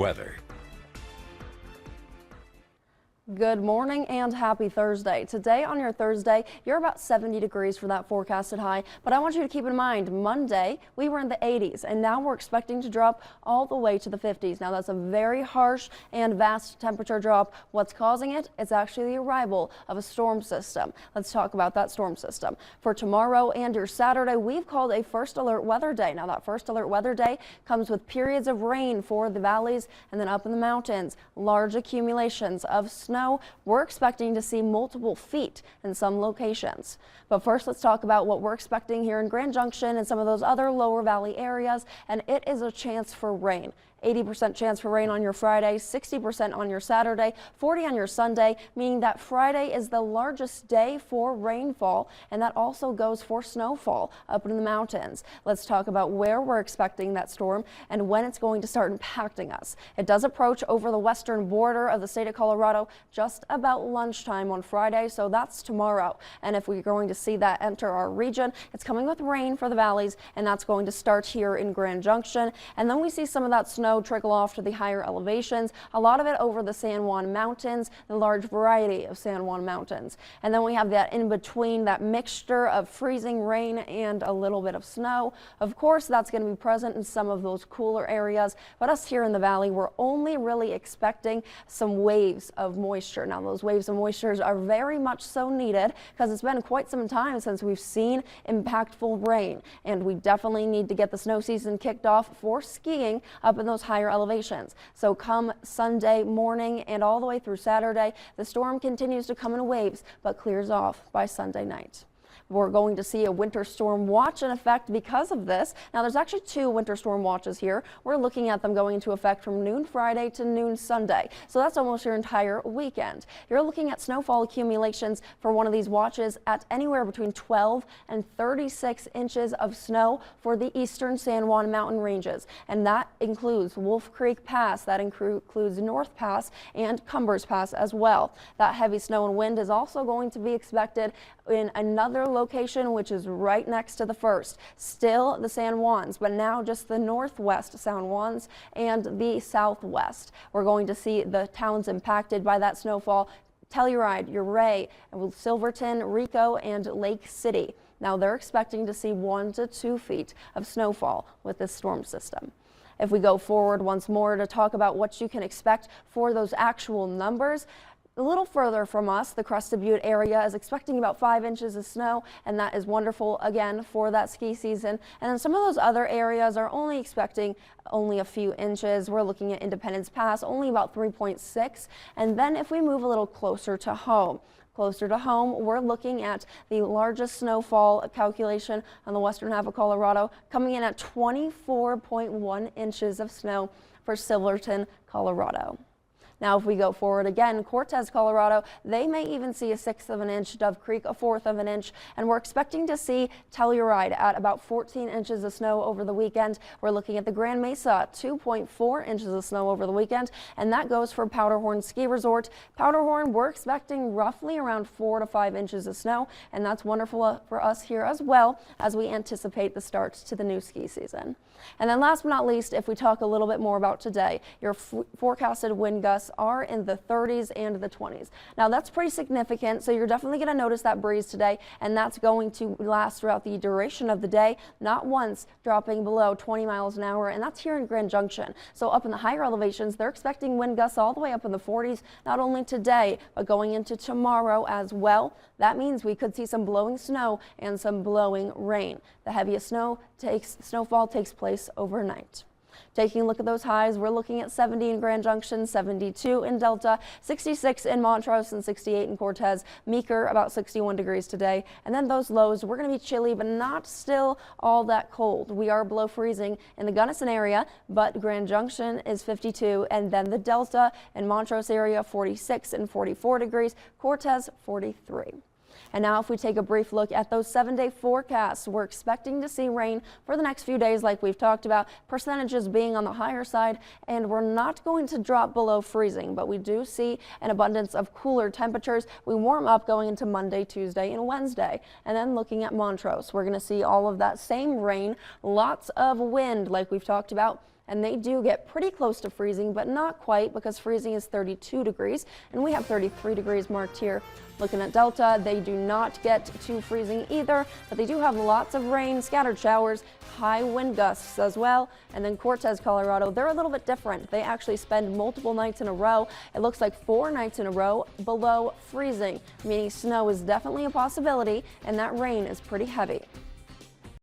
Weather. Good morning and happy Thursday. Today on your Thursday, you're about 70 degrees for that forecasted high, but I want you to keep in mind Monday we were in the 80s and now we're expecting to drop all the way to the 50s. Now that's a very harsh and vast temperature drop. What's causing it? It's actually the arrival of a storm system. Let's talk about that storm system. For tomorrow and your Saturday, we've called a first alert weather day. Now that first alert weather day comes with periods of rain for the valleys and then up in the mountains, large accumulations of snow. We're expecting to see multiple feet in some locations. But first, let's talk about what we're expecting here in Grand Junction and some of those other lower valley areas, and it is a chance for rain. 80% chance for rain on your Friday, 60% on your Saturday, 40 on your Sunday, meaning that Friday is the largest day for rainfall, and that also goes for snowfall up in the mountains. Let's talk about where we're expecting that storm and when it's going to start impacting us. It does approach over the western border of the state of Colorado just about lunchtime on Friday, so that's tomorrow. And if we're going to see that enter our region, it's coming with rain for the valleys, and that's going to start here in Grand Junction. And then we see some of that snow trickle off to the higher elevations, a lot of it over the San Juan Mountains, the large variety of San Juan Mountains. And then we have that in between, that mixture of freezing rain and a little bit of snow. Of course, that's going to be present in some of those cooler areas, but us here in the valley, we're only really expecting some waves of moisture. Now, those waves of moisture are very much so needed because it's been quite some time since we've seen impactful rain, and we definitely need to get the snow season kicked off for skiing up in those higher elevations. So come Sunday morning and all the way through Saturday, the storm continues to come in waves but clears off by Sunday night. We're going to see a winter storm watch in effect because of this. Now, there's actually two winter storm watches here. We're looking at them going into effect from noon Friday to noon Sunday. So that's almost your entire weekend. You're looking at snowfall accumulations for one of these watches at anywhere between 12 and 36 inches of snow for the eastern San Juan mountain ranges. And that includes Wolf Creek Pass, that includes North Pass and Cumbers Pass as well. That heavy snow and wind is also going to be expected in another location, which is right next to the first. Still the San Juans, but now just the northwest San Juans and the southwest. We're going to see the towns impacted by that snowfall: Telluride, Ouray, Silverton, Rico, and Lake City. Now they're expecting to see 1 to 2 feet of snowfall with this storm system. If we go forward once more to talk about what you can expect for those actual numbers, a little further from us, the Crested Butte area is expecting about 5 inches of snow, and that is wonderful again for that ski season. And then some of those other areas are only expecting only a few inches. We're looking at Independence Pass, only about 3.6. And then if we move a little closer to home, we're looking at the largest snowfall calculation on the western half of Colorado, coming in at 24.1 inches of snow for Silverton, Colorado. Now, if we go forward again, Cortez, Colorado, they may even see a 1/6 of an inch, Dove Creek a 1/4 of an inch, and we're expecting to see Telluride at about 14 inches of snow over the weekend. We're looking at the Grand Mesa, 2.4 inches of snow over the weekend, and that goes for Powderhorn Ski Resort. Powderhorn, we're expecting roughly around 4 to 5 inches of snow, and that's wonderful for us here as well as we anticipate the start to the new ski season. And then last but not least, if we talk a little bit more about today, your forecasted wind gusts are in the 30s and the 20s. Now that's pretty significant, so you're definitely going to notice that breeze today, and that's going to last throughout the duration of the day, not once dropping below 20 miles an hour, and that's here in Grand Junction. So up in the higher elevations, they're expecting wind gusts all the way up in the 40s, not only today, but going into tomorrow as well. That means we could see some blowing snow and some blowing rain. The heaviest snowfall takes place overnight. Taking a look at those highs, we're looking at 70 in Grand Junction, 72 in Delta, 66 in Montrose, and 68 in Cortez. Meeker, about 61 degrees today. And then those lows, we're going to be chilly, but not still all that cold. We are below freezing in the Gunnison area, but Grand Junction is 52, and then the Delta and Montrose area, 46 and 44 degrees. Cortez, 43. And now if we take a brief look at those 7-day forecasts, we're expecting to see rain for the next few days like we've talked about, percentages being on the higher side, and we're not going to drop below freezing, but we do see an abundance of cooler temperatures. We warm up going into Monday, Tuesday, and Wednesday. And then looking at Montrose, we're going to see all of that same rain, lots of wind like we've talked about, and they do get pretty close to freezing, but not quite, because freezing is 32 degrees and we have 33 degrees marked here. Looking at Delta, they do not get to freezing either, but they do have lots of rain, scattered showers, high wind gusts as well. And then Cortez, Colorado, they're a little bit different. They actually spend multiple nights in a row. It looks like 4 nights in a row below freezing, meaning snow is definitely a possibility, and that rain is pretty heavy.